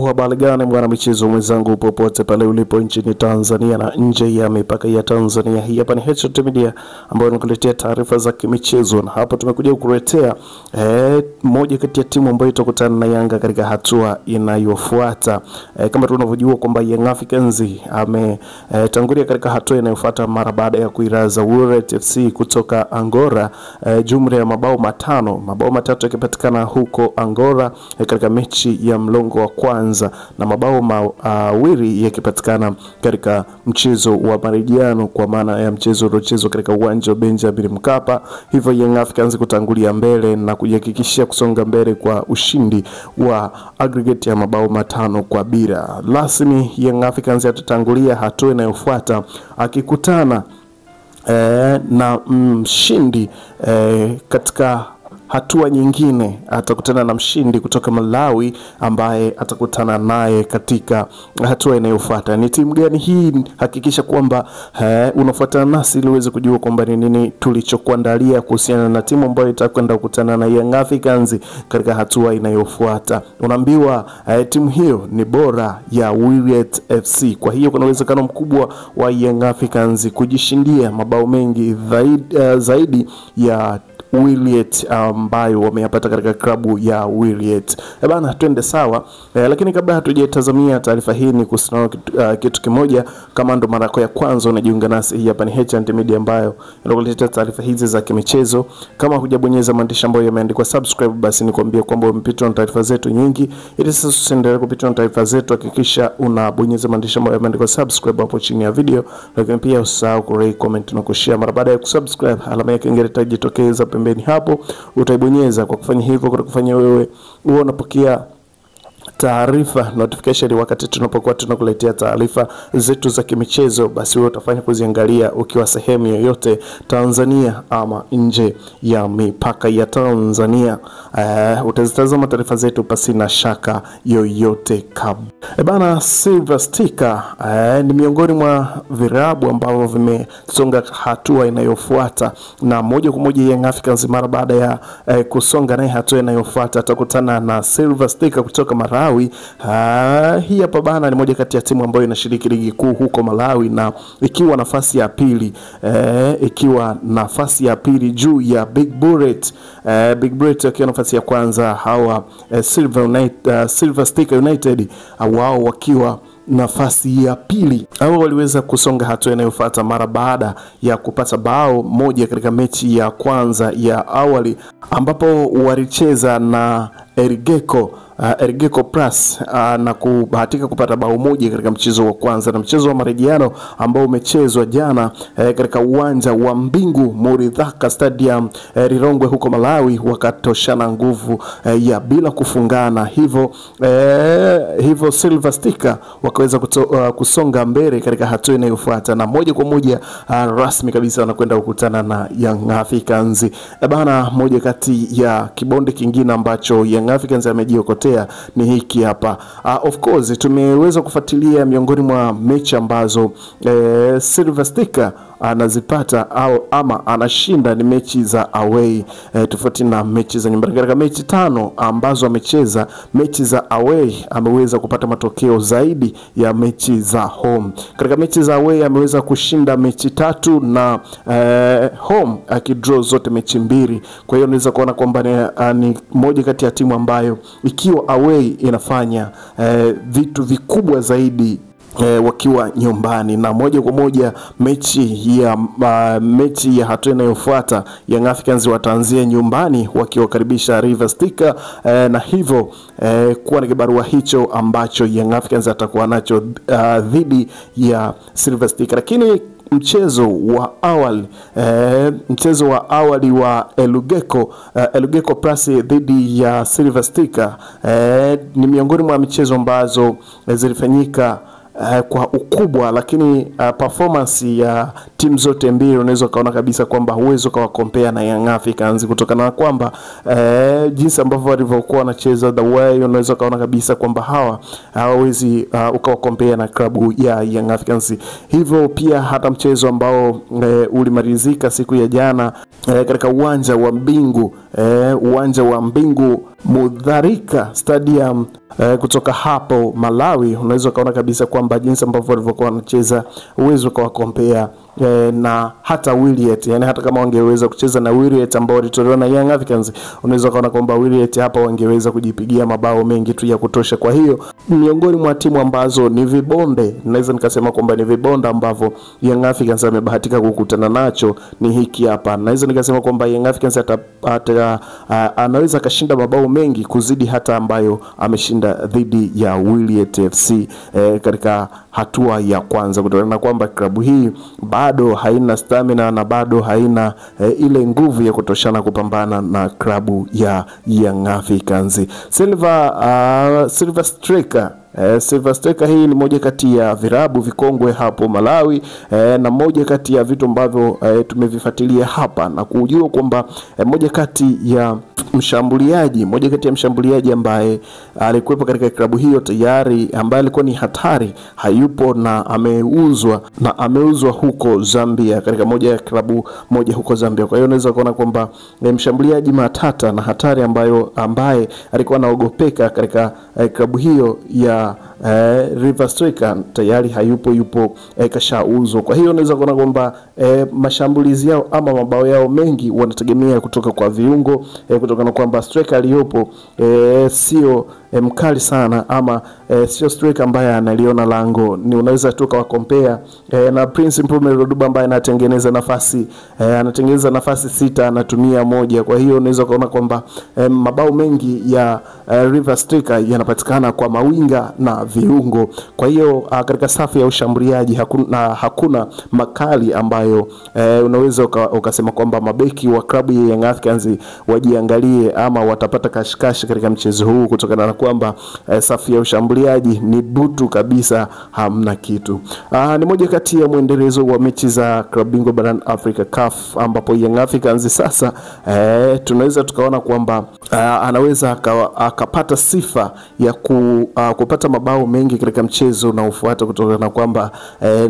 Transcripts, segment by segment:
Habari gani mwana michezo mwenzangu popote pale ulipo nchini Tanzania na nje ya mipaka ya Tanzania. Hii hapa ni Headshot Media ambayo inakuletea taarifa za kimichezo, na hapa tumekuja kukuletea moja kati ya timu ambayo itakutana na Yanga katika hatua inayofuata. Kama tunavyojua kwamba Young Africans ametangulia katika hatua inayofuata mara baada ya kuiraza Wydad FC kutoka Angola, jumla ya mabao matatu yakipatikana huko Angola katika mechi ya mlongo wa kwanza na mabao mawili yakipatikana katika mchezo wa marejeano, kwa maana ya mchezo uliochezwa katika uwanja wa Benjamin Mkapa. Hivyo Young Africans kutangulia mbele na kujihakikishia kusonga mbele kwa ushindi wa aggregate ya mabao 5-0. Rasmi Young Africans atatangulia hatua inayofuata akikutana na mshindi katika hatua nyingine. Atakutana na mshindi kutoka Malawi ambaye atakutana naye katika hatua inayofuata. Ni timu gani hii? Hakikisha kwamba unafuatana nasi ili uweze kujua kwamba ni nini tulichokuandalia kuhusiana na timu ambayo itakwenda kukutana na Young Africans katika hatua inayofuata. Unaambiwa timu hiyo ni bora ya Wydad FC. Kwa hiyo kuna uwezekano mkubwa wa Young Africans kujishindia mabao mengi zaidi ya Wydad ambayo wameyapata katika klabu ya Wydad. Bana, twende sawa. Lakini kabla hatujatazamia taarifa hii, ni kuhusiana kitu kimoja. Kama ndo mara yako ya kwanza unajiunga nasi, hii hapa ni Headshot Media ambayo inakuletea taarifa hizi za kimichezo. Kama hujabonyeza maandishi ambayo yameandikwa subscribe, basi nikwambie kwamba umepitwa na taarifa zetu nyingi. Ili sasa usiendelee kupitwa na taarifa zetu, hakikisha unabonyeza maandishi ambayo yameandikwa subscribe hapo chini ya video. Lakini pia usahau ku comment na kushare. Mara baada ya kusubscribe, alama ya kengele itajitokeza pembeni hapo, utaibonyeza. Kwa kufanya hivyo kutakufanya wewe unapokea taarifa notification wakati tunapokuwa tunakuletea taarifa zetu za kimichezo. Basi wewe utafanya kuziangalia ukiwa sehemu yoyote Tanzania ama nje ya mipaka ya Tanzania. Utazitazama taarifa zetu pasi na shaka yoyote. Bana, Silver Sticker ni miongoni mwa virabu ambavyo vimesonga hatua inayofuata, na moja kwa moja Young Africans mara baada ya kusonga naye hatua inayofuata atakutana na Silver Sticker kutoka Malawi. Hii hapa bana ni moja kati ya timu ambayo inashiriki ligi kuu huko Malawi, na ikiwa nafasi ya pili juu ya Big Bullet. Big Bullet wakiwa nafasi ya kwanza, hawa Silver Sticker United wao wakiwa nafasi ya pili. Hao waliweza kusonga hatua inayofuata mara baada ya kupata bao moja katika mechi ya kwanza ya awali, ambapo walicheza na Ergeko Plus na kubahatika kupata bao moja katika mchezo wa kwanza, na mchezo wa marejeano ambao umechezwa jana katika uwanja wa Mbingu Muridhaka Stadium Lilongwe huko Malawi, wakatoshana nguvu ya bila kufungana. Hivyo Silver Sticker wakaweza kusonga mbele katika hatua inayofuata, na moja kwa moja rasmi kabisa wanakwenda kukutana na Young Africans. Bana, moja kati ya kibonde kingine ambacho Young Africans amejiokotea ni hiki hapa. Of course tumeweza kufuatilia miongoni mwa mechi ambazo Silver Sticker anazipata ama anashinda ni mechi za away, tofauti na mechi za nyumbani. Katika mechi 5 ambazo amecheza, mechi za away ameweza kupata matokeo zaidi ya mechi za home. Katika mechi za away ameweza kushinda mechi 3 na home akidraw zote mechi 2. Kwa hiyo unaweza kuona kwamba ni moja kati ya timu ambayo ikiwa away inafanya vitu vikubwa zaidi wakiwa nyumbani. Na moja kwa moja mechi ya hatua inayofuata Young Africans wataanzia nyumbani wakiwakaribisha River Sticker, na hivyo kuwa na kibarua hicho ambacho Young Africans atakuwa nacho dhidi ya Silver Sticker. Lakini mchezo wa awali wa Ergeko Plus dhidi ya Silver Sticker ni miongoni mwa michezo ambazo zilifanyika kwa ukubwa, lakini performance ya timu zote mbili unaweza kaona kabisa kwamba huwezi kawa compare na Young Africans, kutokana na kwamba jinsi ambavyo walivyokuwa wanacheza, the way unaweza kaona kabisa kwamba hawawezi ukawa compare na klabu ya Young Africans. Hivyo pia hata mchezo ambao ulimalizika siku ya jana katika uwanja wa Mbingu uwanja wa Mbingu Mutharika Stadium kutoka hapo Malawi. Unaweza kaona kabisa kwamba jinsi ambavyo walivyokuwa wanacheza uwezo kwa compare na hata Wiliete, yani hata kama wangeweza kucheza na Wiliete ambao walitolewa na Young Africans, unaweza kuona kwamba Wiliete hapa wangeweza kujipigia mabao mengi tu ya kutosha. Kwa hiyo miongoni mwa timu ambazo ni vibonde, naweza nikasema kwamba ni vibonde ambavyo Young Africans amebahatika kukutana nacho ni hiki hapa. Naweza nikasema kwamba Young Africans anaweza kashinda mabao mengi kuzidi hata ambayo ameshinda dhidi ya Wiliete FC katika hatua ya kwanza, kutokana na kwamba klabu hii bado haina stamina na bado haina ile nguvu ya kutoshana kupambana na klabu ya Young Africans. Silver Striker Silver Striker hii ni moja kati ya virabu vikongwe hapo Malawi, na moja kati ya vitu ambavyo tumevifuatilia hapa na kujua kwamba moja kati ya mshambuliaji ambaye alikuwepo katika klabu hiyo tayari, ambaye alikuwa ni hatari, hayupo na ameuzwa huko Zambia, katika moja ya klabu moja huko Zambia. Kwa hiyo unaweza kuona kwamba mshambuliaji matata na hatari ambaye alikuwa anaogopeka katika klabu hiyo ya River Striker tayari yupo kashauzwa. Kwa hiyo unaweza kuona kwamba mashambulizi yao ama mabao yao mengi wanategemea kutoka kwa viungo, kutokana kwamba striker aliyopo sio mkali sana, ama sio striker ambaye analiona lango. Ni unaweza tu kwa compare na Prince Mpumelo Dube ambaye anatengeneza nafasi 6 anatumia 1. Kwa hiyo unaweza kuona kwamba mabao mengi ya River Striker yanapatikana kwa mawinga na viungo. Kwa hiyo katika safu ya ushambuliaji hakuna makali ambayo unaweza ukasema kwamba mabeki wa klabu ya Young Africans wajiangalie ama watapata kashikashi katika mchezo huu, kutokana na kwamba safu ya ushambuliaji ni butu kabisa, hamna kitu. Ni moja kati ya muendelezo wa mechi za klabu bingwa barani Afrika CAF, ambapo Young Africans sasa tunaweza tukaona kwamba anaweza akapata sifa ya kupata mabao mengi katika mchezo unaofuata, kutokana na kwamba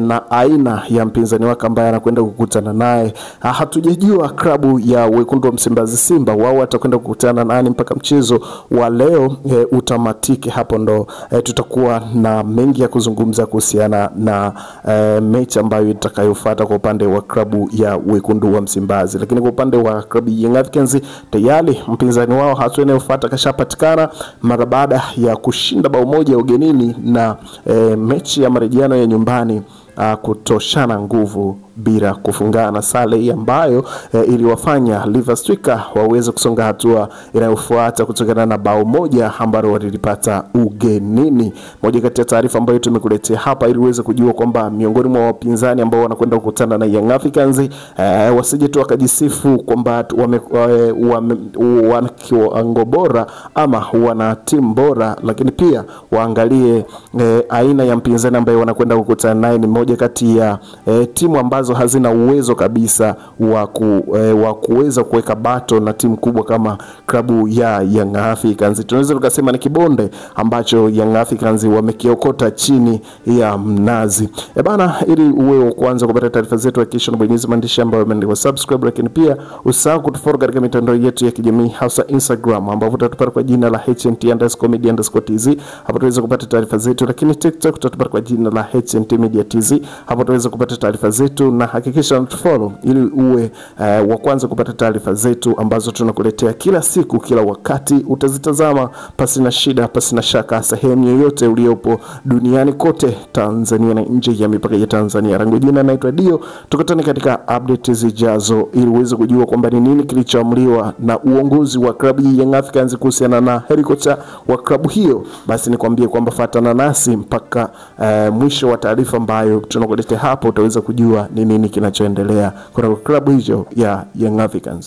na aina ya mpinzani wake ambaye anakwenda kukutana naye. Hatujajua klabu ya Wekundu wa Msimbazi Simba wao watakwenda kukutana nani mpaka mchezo wa leo utamatike. Hapo ndo tutakuwa na mengi ya kuzungumza kuhusiana na mechi ambayo itakayofuata kwa upande wa klabu ya Wekundu wa Msimbazi. Lakini kwa upande wa klabu ya Young Africans tayari mpinzani wao hatua inayofuata kashapatikana mara baada ya kushinda bao moja ugenini na mechi ya marejeano ya nyumbani kutoshana nguvu bila kufungana, sale ambayo iliwafanya River Striker waweze kusonga hatua inayofuata kutokana na bao moja ambalo walilipata ugenini. Moja kati ya taarifa ambayo tumekuletea hapa ili uweze kujua kwamba miongoni mwa wapinzani ambao wanakwenda kukutana na Young Africans wasije tu wakajisifu kwamba wana kiwango bora ama wana timu bora, lakini pia waangalie aina ya mpinzani ambaye wanakwenda kukutana naye. Ni moja kati ya timu ambazo hazina uwezo kabisa wa kuweza kuweka bato na timu kubwa kama klabu ya Young Africans. Tunaweza tukasema ni kibonde ambacho Young Africans wamekiokota chini ya mnazi. Bana, ili uwe wa kwanza kupata taarifa zetu hakikisha unabonyeza maandishi ambayo yameandikwa subscribe, lakini pia usahau kutufollow katika mitandao yetu ya kijamii hasa Instagram ambapo utatupata kwa jina la HNT_media_tz. Hapo utaweza kupata taarifa zetu, lakini TikTok utatupata kwa jina la HNT Media TZ. Hapo utaweza kupata taarifa zetu, na hakikisha unatufollow ili uwe wa kwanza kupata taarifa zetu ambazo tunakuletea kila siku kila wakati. Utazitazama pasi na shida, pasi na shaka, sehemu yoyote uliopo duniani kote, Tanzania na nje ya mipaka ya Tanzania. Rangu jina naitwa Dio. Tukutane katika update zijazo ili uweze kujua kwamba ni nini kilichoamliwa na uongozi wa klabu ya Young Africans kuhusiana na helikopta wa klabu hiyo. Basi nikwambie kwamba fuatana nasi mpaka mwisho wa taarifa ambayo tunakuletea hapo. Utaweza kujua ni nini kinachoendelea kwa klabu hiyo ya Young Africans.